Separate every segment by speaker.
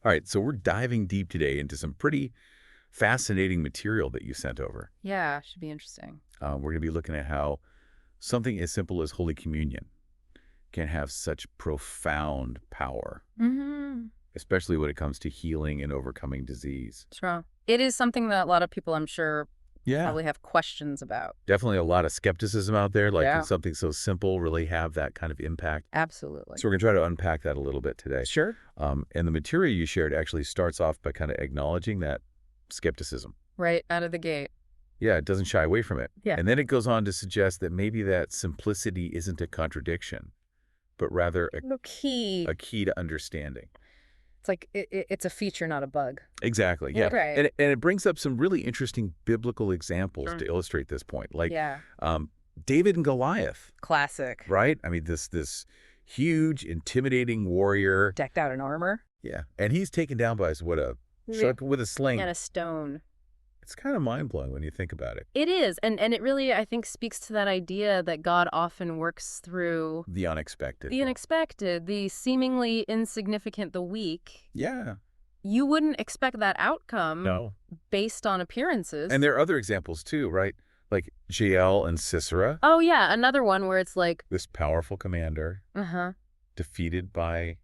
Speaker 1: All right, so we're diving deep today into some pretty fascinating material that you sent over.
Speaker 2: Yeah, should be interesting.
Speaker 1: We're going to be looking at how something as simple as Holy Communion can have such profound power,
Speaker 2: Mm-hmm.
Speaker 1: especially when it comes to healing and overcoming disease.
Speaker 2: Sure. It is something that a lot of people, I'm sure,
Speaker 1: Yeah,
Speaker 2: probably have questions about.
Speaker 1: definitely a lot of skepticism out there. Like, can
Speaker 2: Yeah,
Speaker 1: something so simple really have that kind of impact?
Speaker 2: absolutely.
Speaker 1: So we're going to try to unpack that a little bit today.
Speaker 2: Sure.
Speaker 1: And the material you shared actually starts off by kind of acknowledging that skepticism.
Speaker 2: Right out of the gate.
Speaker 1: Yeah, it doesn't shy away from it.
Speaker 2: Yeah.
Speaker 1: And then it goes on to suggest that maybe that simplicity isn't a contradiction, but rather
Speaker 2: No key.
Speaker 1: a key to understanding.
Speaker 2: It's like it's a feature, not a bug.
Speaker 1: Exactly,
Speaker 2: Yeah.
Speaker 1: yeah.
Speaker 2: Right.
Speaker 1: And it brings up some really interesting biblical examples
Speaker 2: Sure.
Speaker 1: to illustrate this point, like
Speaker 2: Yeah.
Speaker 1: um, David and Goliath,
Speaker 2: Classic.
Speaker 1: right? I mean, this huge, intimidating warrior.
Speaker 2: Decked out in armor.
Speaker 1: Yeah. And he's taken down by what a shark with a sling.
Speaker 2: And a stone.
Speaker 1: It's kind of mind-blowing when you think about it.
Speaker 2: It is. And it really, I think, speaks to that idea that God often works through
Speaker 1: The unexpected.
Speaker 2: the unexpected, the seemingly insignificant, the weak.
Speaker 1: Yeah.
Speaker 2: You wouldn't expect that outcome
Speaker 1: No.
Speaker 2: based on appearances.
Speaker 1: And there are other examples too, right? Like Jael and Sisera,
Speaker 2: Oh, yeah, another one where it's like,
Speaker 1: this powerful commander
Speaker 2: uh-huh,
Speaker 1: defeated by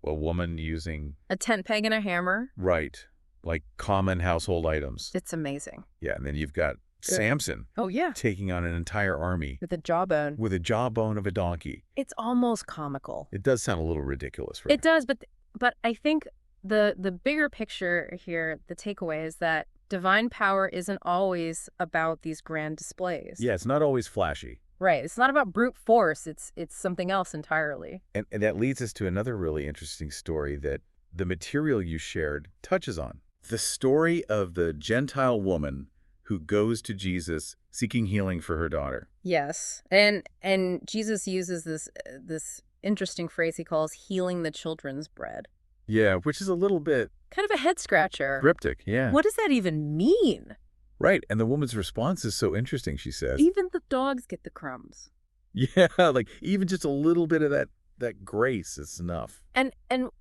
Speaker 1: a woman using,
Speaker 2: a tent peg and a hammer.
Speaker 1: right, like common household items.
Speaker 2: It's amazing.
Speaker 1: Yeah, and then you've got Samson
Speaker 2: Oh, yeah.
Speaker 1: taking on an entire army
Speaker 2: With a jawbone.
Speaker 1: with a jawbone of a donkey.
Speaker 2: It's almost comical.
Speaker 1: It does sound a little ridiculous for
Speaker 2: It does, but I think the bigger picture here, the takeaway is that divine power isn't always about these grand displays.
Speaker 1: Yeah, it's not always flashy.
Speaker 2: Right. It's not about brute force. It's something else entirely.
Speaker 1: And that leads us to another really interesting story that the material you shared touches on. The story of the Gentile woman who goes to Jesus seeking healing for her daughter.
Speaker 2: Yes. And Jesus uses this interesting phrase he calls healing the children's bread.
Speaker 1: Yeah, which is a little bit
Speaker 2: Kind of a head scratcher.
Speaker 1: cryptic, yeah.
Speaker 2: What does that even mean?
Speaker 1: Right, and the woman's response is so interesting, she says.
Speaker 2: Even the dogs get the crumbs.
Speaker 1: Yeah, like even just a little bit of that grace is enough.
Speaker 2: And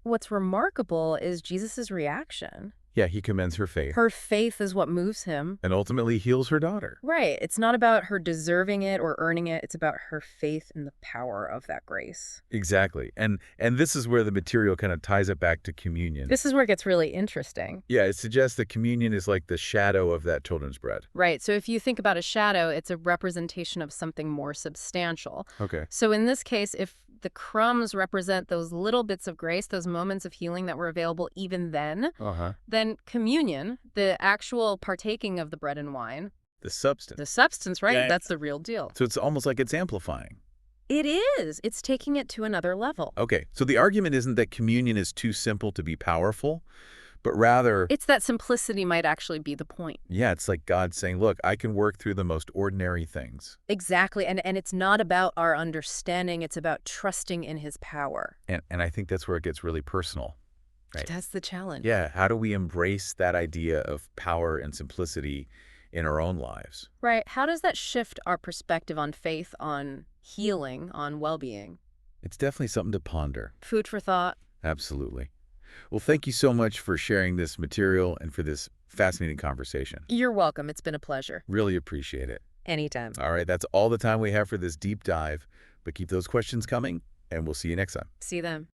Speaker 2: what's remarkable is Jesus's reaction.
Speaker 1: Yeah, he commends her faith
Speaker 2: Her faith is what moves him.
Speaker 1: and ultimately heals her daughter.
Speaker 2: Right. It's not about her deserving it or earning it. It's about her faith in the power of that grace.
Speaker 1: Exactly. And this is where the material kind of ties it back to communion.
Speaker 2: This is where it gets really interesting.
Speaker 1: Yeah, it suggests that communion is like the shadow of that children's bread.
Speaker 2: Right. So if you think about a shadow, it's a representation of something more substantial.
Speaker 1: Okay.
Speaker 2: So in this case, if the crumbs represent those little bits of grace, those moments of healing that were available even
Speaker 1: Uh-huh.
Speaker 2: then communion, the actual partaking of the bread and wine,
Speaker 1: The substance.
Speaker 2: the substance, right?
Speaker 1: Yeah.
Speaker 2: That's the real deal.
Speaker 1: So it's almost like it's amplifying.
Speaker 2: It is. It's taking it to another level.
Speaker 1: Okay, so the argument isn't that communion is too simple to be powerful, but rather,
Speaker 2: It's that simplicity might actually be the point.
Speaker 1: yeah, it's like God saying, look, I can work through the most ordinary things.
Speaker 2: Exactly. And it's not about our understanding. It's about trusting in his power.
Speaker 1: And I think that's where it gets really personal. Right.
Speaker 2: That's the challenge.
Speaker 1: Yeah, how do we embrace that idea of power and simplicity in our own lives?
Speaker 2: Right. How does that shift our perspective on faith, on healing, on well-being?
Speaker 1: It's definitely something to ponder.
Speaker 2: Food for thought.
Speaker 1: Absolutely. Well, thank you so much for sharing this material and for this fascinating conversation.
Speaker 2: You're welcome. It's been a pleasure.
Speaker 1: Really appreciate it.
Speaker 2: Anytime.
Speaker 1: All right, that's all the time we have for this deep dive, but keep those questions coming, and we'll see you next time.
Speaker 2: See them.